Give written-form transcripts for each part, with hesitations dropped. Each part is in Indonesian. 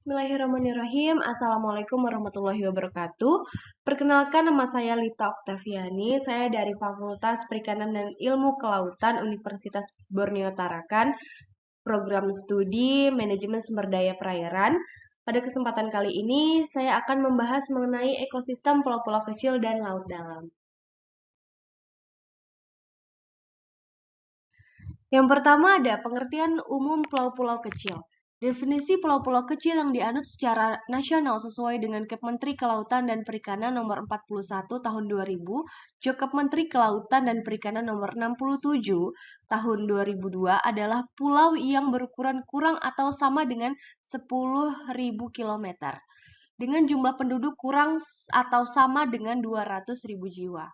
Bismillahirrahmanirrahim. Assalamualaikum warahmatullahi wabarakatuh. Perkenalkan, nama saya Lita Oktaviani. Saya dari Fakultas Perikanan dan Ilmu Kelautan Universitas Borneo Tarakan, program studi Manajemen Sumber Daya Perairan. Pada kesempatan kali ini, saya akan membahas mengenai ekosistem pulau-pulau kecil dan laut dalam. Yang pertama ada pengertian umum pulau-pulau kecil. Definisi pulau-pulau kecil yang dianut secara nasional sesuai dengan Kep Menteri Kelautan dan Perikanan nomor 41 tahun 2000, Jokep Menteri Kelautan dan Perikanan nomor 67 tahun 2002 adalah pulau yang berukuran kurang atau sama dengan 10.000 km, dengan jumlah penduduk kurang atau sama dengan 200.000 jiwa.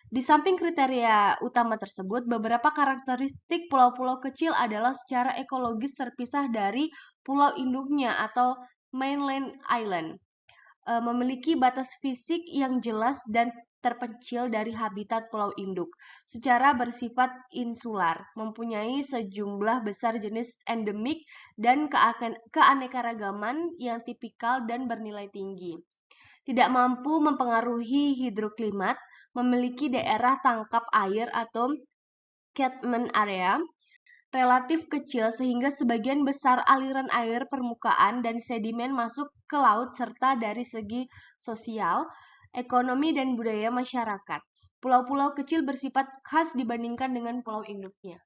Di samping kriteria utama tersebut, beberapa karakteristik pulau-pulau kecil adalah secara ekologis terpisah dari pulau induknya atau mainland island, memiliki batas fisik yang jelas dan terpencil dari habitat pulau induk, secara bersifat insular, mempunyai sejumlah besar jenis endemik dan keanekaragaman yang tipikal dan bernilai tinggi. Tidak mampu mempengaruhi hidroklimat, memiliki daerah tangkap air atau catchment area relatif kecil sehingga sebagian besar aliran air permukaan dan sedimen masuk ke laut, serta dari segi sosial, ekonomi, dan budaya masyarakat. Pulau-pulau kecil bersifat khas dibandingkan dengan pulau induknya.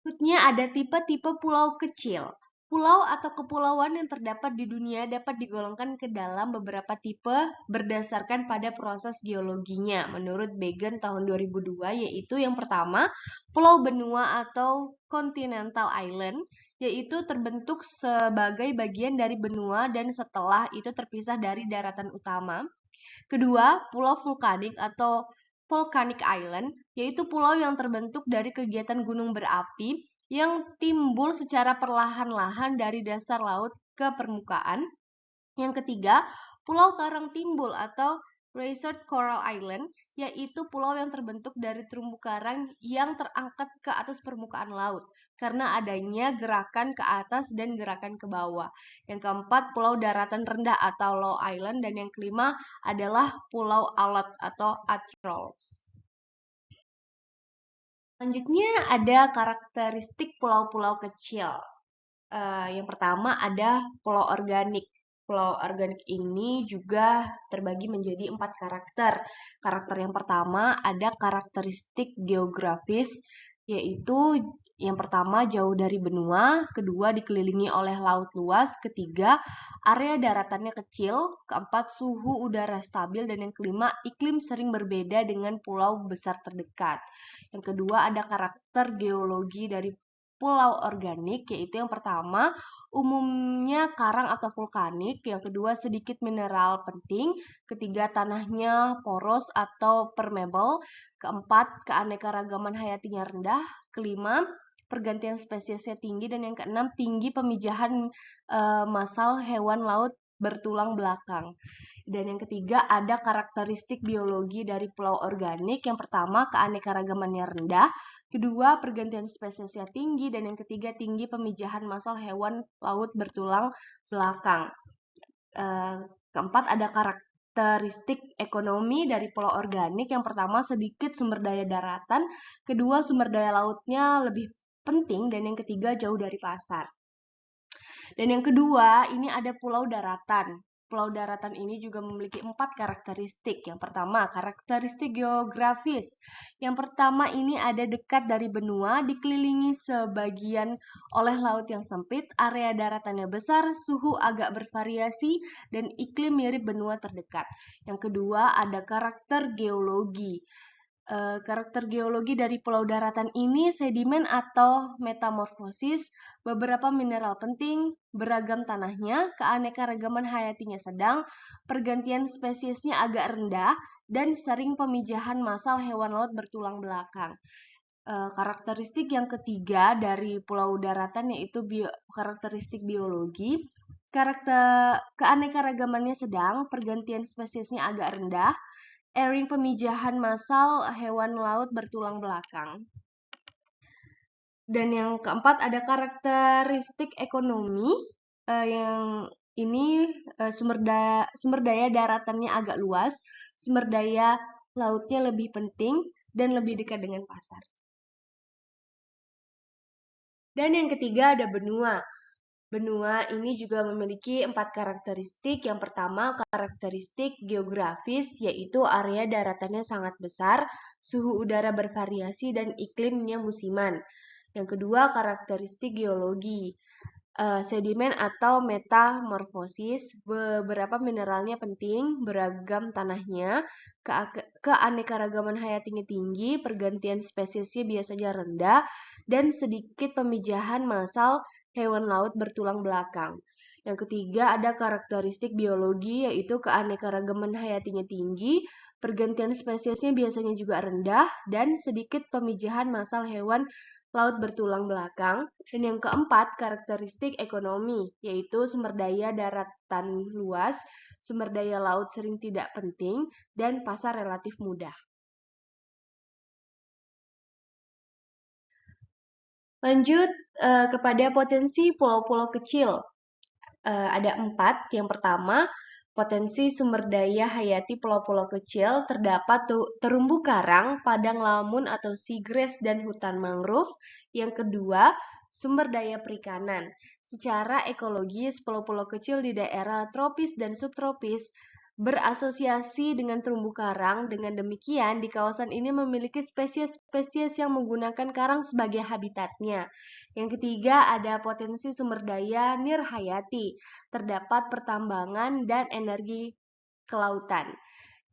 Berikutnya ada tipe-tipe pulau kecil. Pulau atau kepulauan yang terdapat di dunia dapat digolongkan ke dalam beberapa tipe berdasarkan pada proses geologinya. Menurut Bagan tahun 2002, yaitu yang pertama, pulau benua atau continental island, yaitu terbentuk sebagai bagian dari benua dan setelah itu terpisah dari daratan utama. Kedua, pulau vulkanik atau volcanic island, yaitu pulau yang terbentuk dari kegiatan gunung berapi yang timbul secara perlahan-lahan dari dasar laut ke permukaan. Yang ketiga, pulau karang timbul atau Resort Coral Island, yaitu pulau yang terbentuk dari terumbu karang yang terangkat ke atas permukaan laut karena adanya gerakan ke atas dan gerakan ke bawah. Yang keempat, pulau daratan rendah atau Low Island, dan yang kelima adalah pulau alat atau atolls. Selanjutnya ada karakteristik pulau-pulau kecil. Yang pertama ada pulau organik. Pulau organik ini juga terbagi menjadi 4 karakter. Karakter yang pertama ada karakteristik geografis, yaitu yang pertama jauh dari benua, kedua dikelilingi oleh laut luas, ketiga area daratannya kecil, keempat suhu udara stabil, dan yang kelima iklim sering berbeda dengan pulau besar terdekat. Yang kedua ada karakter geologi dari pulau organik, yaitu yang pertama umumnya karang atau vulkanik, yang kedua sedikit mineral penting, ketiga tanahnya poros atau permeable, keempat keanekaragaman hayatinya rendah, kelima pergantian spesiesnya tinggi, dan yang keenam tinggi pemijahan massal hewan laut bertulang belakang. Dan yang ketiga ada karakteristik biologi dari pulau organik. Yang pertama keanekaragamannya rendah, kedua pergantian spesiesnya tinggi, dan yang ketiga tinggi pemijahan massal hewan laut bertulang belakang. Keempat ada karakteristik ekonomi dari pulau organik. Yang pertama sedikit sumber daya daratan, kedua sumber daya lautnya lebih penting, dan yang ketiga jauh dari pasar. Dan yang kedua, ini ada pulau daratan. Pulau daratan ini juga memiliki 4 karakteristik. Yang pertama, karakteristik geografis. Yang pertama ini ada dekat dari benua, dikelilingi sebagian oleh laut yang sempit, area daratannya besar, suhu agak bervariasi, dan iklim mirip benua terdekat. Yang kedua, ada karakter geologi. Karakter geologi dari pulau daratan ini sedimen atau metamorfosis, beberapa mineral penting, beragam tanahnya, keanekaragaman hayatinya sedang, pergantian spesiesnya agak rendah, dan sering pemijahan massal hewan laut bertulang belakang. Karakteristik yang ketiga dari pulau daratan yaitu karakteristik biologi. Keanekaragamannya sedang, pergantian spesiesnya agak rendah, airing pemijahan massal hewan laut bertulang belakang. Dan yang keempat ada karakteristik ekonomi, yang ini sumber daya daratannya agak luas, sumber daya lautnya lebih penting, dan lebih dekat dengan pasar. Dan yang ketiga ada benua. Benua ini juga memiliki 4 karakteristik. Yang pertama, karakteristik geografis, yaitu area daratannya sangat besar, suhu udara bervariasi, dan iklimnya musiman. Yang kedua, karakteristik geologi, sedimen atau metamorfosis, beberapa mineralnya penting, beragam tanahnya, keanekaragaman hayatinya tinggi, pergantian spesiesnya biasanya rendah, dan sedikit pemijahan massal hewan laut bertulang belakang. Yang ketiga ada karakteristik biologi, yaitu keanekaragaman hayatinya tinggi, pergantian spesiesnya biasanya juga rendah, dan sedikit pemijahan massal hewan laut bertulang belakang. Dan yang keempat, karakteristik ekonomi, yaitu sumber daya daratan luas, sumber daya laut sering tidak penting, dan pasar relatif mudah. Lanjut kepada potensi pulau-pulau kecil. Ada 4. Yang pertama, potensi sumber daya hayati pulau-pulau kecil terdapat terumbu karang, padang lamun atau seagrass, dan hutan mangrove. Yang kedua, sumber daya perikanan. Secara ekologis, pulau-pulau kecil di daerah tropis dan subtropis berasosiasi dengan terumbu karang. Dengan demikian, di kawasan ini memiliki spesies-spesies yang menggunakan karang sebagai habitatnya. Yang ketiga, ada potensi sumber daya nirhayati. Terdapat pertambangan dan energi kelautan.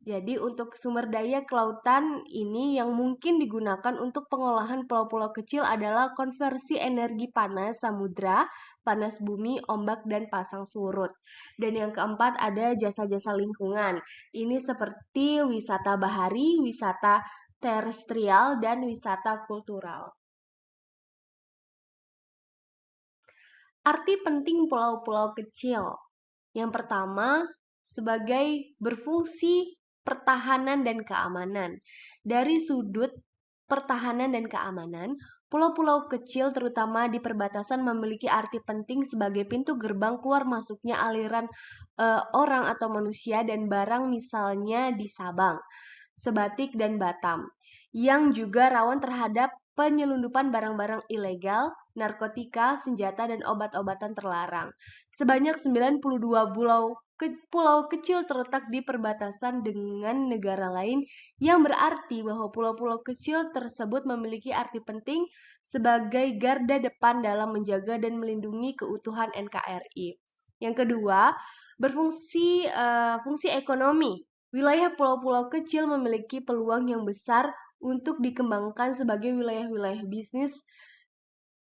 Jadi untuk sumber daya kelautan ini yang mungkin digunakan untuk pengolahan pulau-pulau kecil adalah konversi energi panas samudra, panas bumi, ombak, dan pasang surut. Dan yang keempat ada jasa-jasa lingkungan. Ini seperti wisata bahari, wisata terestrial, dan wisata kultural. Arti penting pulau-pulau kecil. Yang pertama, sebagai berfungsi pertahanan dan keamanan. Dari sudut pertahanan dan keamanan, pulau-pulau kecil terutama di perbatasan memiliki arti penting sebagai pintu gerbang keluar masuknya aliran orang atau manusia dan barang, misalnya di Sabang, Sebatik, dan Batam, yang juga rawan terhadap penyelundupan barang-barang ilegal, narkotika, senjata, dan obat-obatan terlarang. Sebanyak 92 pulau kecil terletak di perbatasan dengan negara lain, yang berarti bahwa pulau-pulau kecil tersebut memiliki arti penting sebagai garda depan dalam menjaga dan melindungi keutuhan NKRI. Yang kedua, fungsi ekonomi. Wilayah pulau-pulau kecil memiliki peluang yang besar untuk dikembangkan sebagai wilayah-wilayah bisnis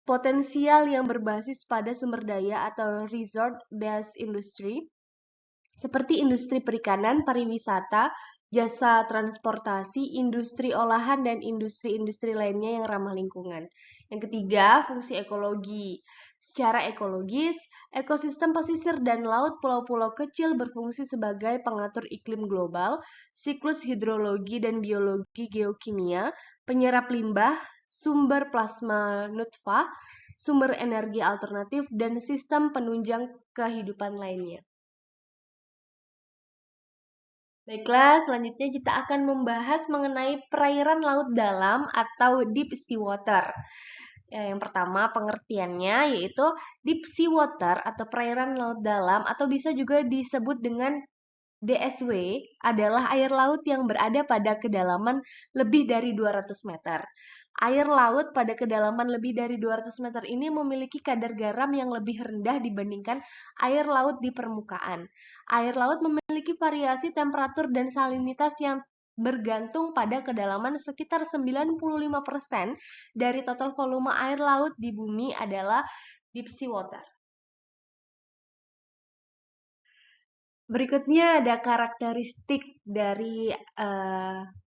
potensial yang berbasis pada sumber daya atau resort-based industry, seperti industri perikanan, pariwisata, jasa transportasi, industri olahan, dan industri-industri lainnya yang ramah lingkungan. Yang ketiga, fungsi ekologi. Secara ekologis, ekosistem pesisir dan laut pulau-pulau kecil berfungsi sebagai pengatur iklim global, siklus hidrologi dan biologi geokimia, penyerap limbah, sumber plasma nutfah, sumber energi alternatif, dan sistem penunjang kehidupan lainnya. Baiklah, selanjutnya kita akan membahas mengenai perairan laut dalam atau deep sea water. Yang pertama, pengertiannya yaitu deep sea water atau perairan laut dalam atau bisa juga disebut dengan DSW adalah air laut yang berada pada kedalaman lebih dari 200 meter. Air laut pada kedalaman lebih dari 200 meter ini memiliki kadar garam yang lebih rendah dibandingkan air laut di permukaan. Air laut memiliki variasi temperatur dan salinitas yang bergantung pada kedalaman. Sekitar 95% dari total volume air laut di bumi adalah deep sea water. Berikutnya ada karakteristik dari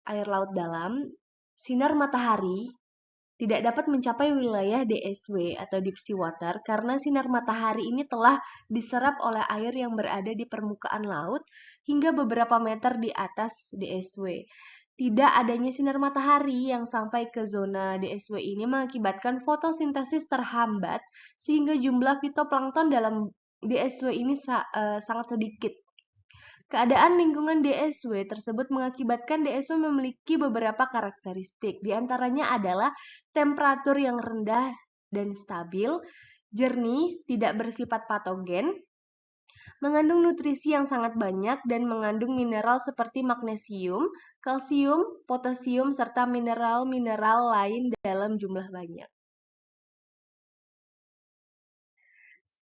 air laut dalam. Sinar matahari tidak dapat mencapai wilayah DSW atau deep sea water karena sinar matahari ini telah diserap oleh air yang berada di permukaan laut hingga beberapa meter di atas DSW. Tidak adanya sinar matahari yang sampai ke zona DSW ini mengakibatkan fotosintesis terhambat sehingga jumlah fitoplankton dalam DSW ini sangat sedikit. Keadaan lingkungan DSW tersebut mengakibatkan DSW memiliki beberapa karakteristik. Di antaranya adalah temperatur yang rendah dan stabil, jernih, tidak bersifat patogen, mengandung nutrisi yang sangat banyak dan mengandung mineral seperti magnesium, kalsium, potasium, serta mineral-mineral lain dalam jumlah banyak.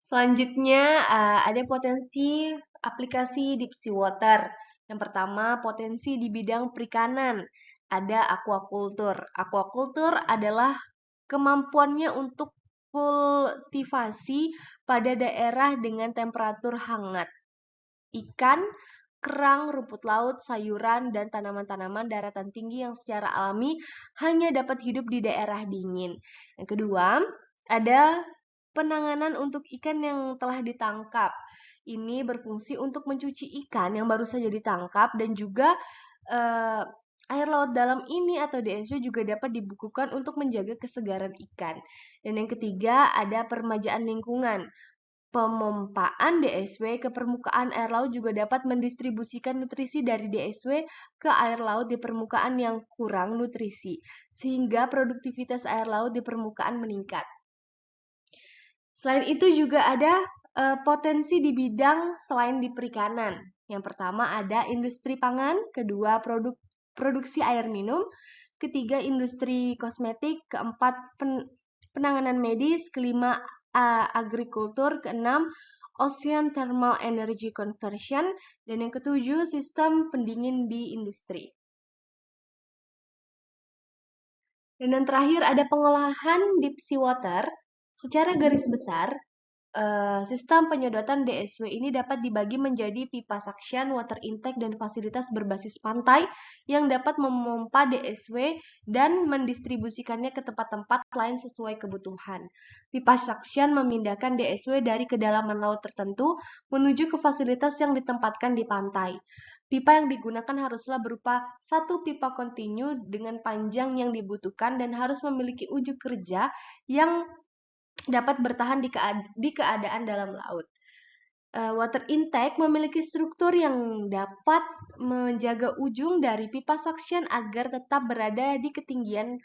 Selanjutnya, ada potensi aplikasi deep sea water. Yang pertama, potensi di bidang perikanan. Ada aquaculture. Aquaculture adalah kemampuannya untuk kultivasi pada daerah dengan temperatur hangat. Ikan, kerang, rumput laut, sayuran, dan tanaman-tanaman daratan tinggi yang secara alami hanya dapat hidup di daerah dingin. Yang kedua, ada penanganan untuk ikan yang telah ditangkap. Ini berfungsi untuk mencuci ikan yang baru saja ditangkap dan juga eh, air laut dalam ini atau DSW juga dapat dibukukan untuk menjaga kesegaran ikan. Dan yang ketiga, ada peremajaan lingkungan. Pemompaan DSW ke permukaan air laut juga dapat mendistribusikan nutrisi dari DSW ke air laut di permukaan yang kurang nutrisi, sehingga produktivitas air laut di permukaan meningkat. Selain itu juga ada potensi di bidang selain di perikanan. Yang pertama ada industri pangan, kedua produksi air minum, ketiga industri kosmetik, keempat penanganan medis, kelima agrikultur, keenam ocean thermal energy conversion, dan yang ketujuh sistem pendingin di industri. Dan yang terakhir ada pengolahan deep sea water. Secara garis besar, sistem penyedotan DSW ini dapat dibagi menjadi pipa suction, water intake, dan fasilitas berbasis pantai yang dapat memompa DSW dan mendistribusikannya ke tempat-tempat lain sesuai kebutuhan. Pipa suction memindahkan DSW dari kedalaman laut tertentu menuju ke fasilitas yang ditempatkan di pantai. Pipa yang digunakan haruslah berupa satu pipa kontinu dengan panjang yang dibutuhkan dan harus memiliki ujung kerja yang dapat bertahan di keadaan dalam laut. Water intake memiliki struktur yang dapat menjaga ujung dari pipa suction agar tetap berada di ketinggian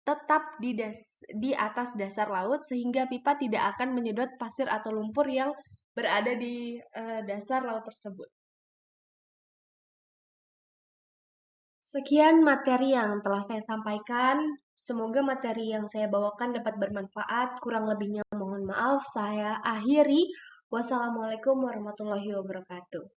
tetap di atas dasar laut sehingga pipa tidak akan menyedot pasir atau lumpur yang berada di dasar laut tersebut. Sekian materi yang telah saya sampaikan. Semoga materi yang saya bawakan dapat bermanfaat. Kurang lebihnya mohon maaf. Saya akhiri. Wassalamualaikum warahmatullahi wabarakatuh.